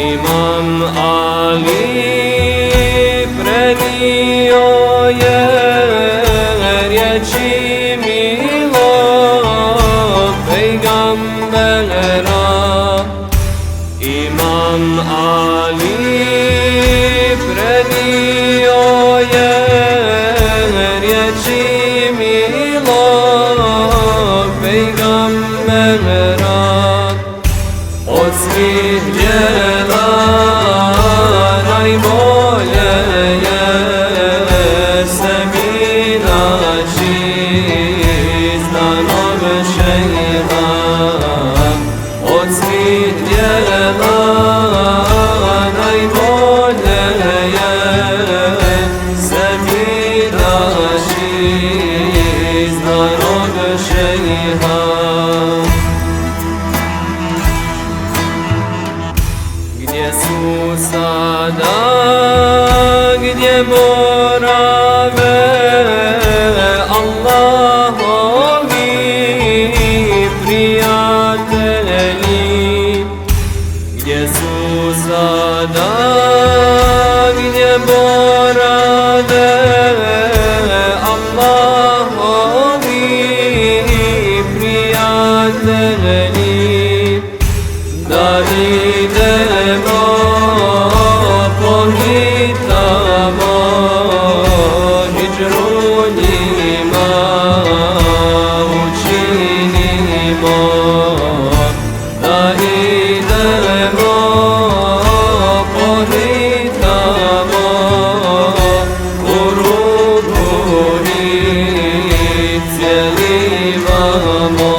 Imam Ali prenio je riječi milog pejgambera. Imam Ali prenio je riječi milog pejgambera. Od svih djela najbolje je sebi naći znanog šejha. Od svih djela najbolje je sebi naći znanog šejha. Gdje su sada, gdje morave Allahovi prijatelji? Gdje su sada, gdje morave Allahovi prijatelji? Da idemo pohitamo hidžru njima učinimo. Da idemo pohitamo u ruku ih cijelivamo.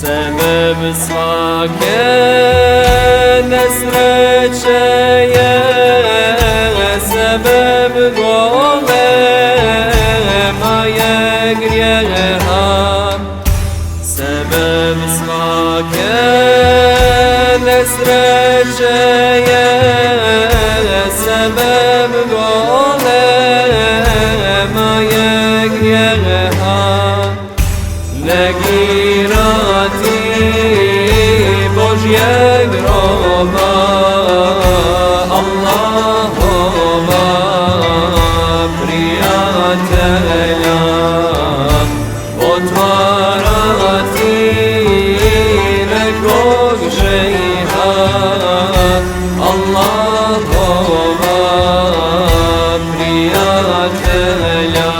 Sebeb svake nesreće je sebeb golema je grijeha. Sebeb svake nesreće je sebeb golema je grijeha. Negirati Božjeg roba, Allahova prijatelja, otvarati nekog šejha, Allahova prijatelja.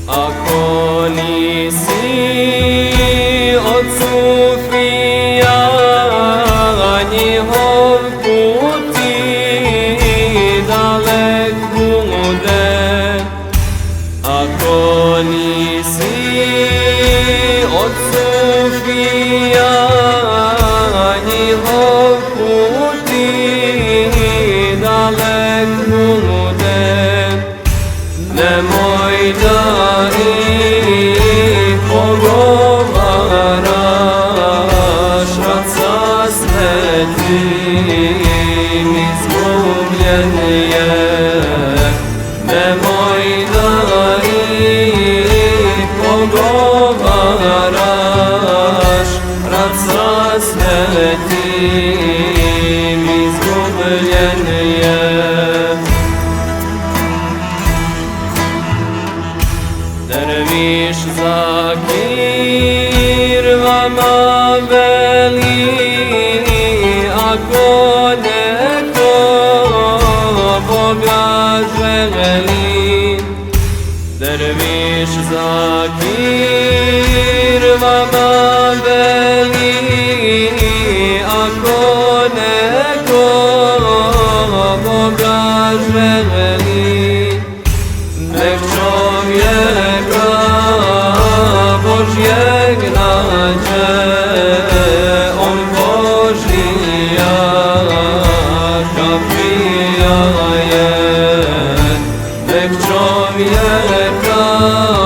Ako nisi od sufija njihov put ti dalek bude. Ako nisi od sufija njihov put ti dalek bude. Nemoj da ih pogovaraš, rad sa svetim izgubljen je. Nemoj da ih pogovaraš, rad sa svetim izgubljen je. Derviš Zakir vama veli, ako neko Boga želi. Derviš Zakir vama veli, ako neko Boga želi. Nek čovjeka Kâr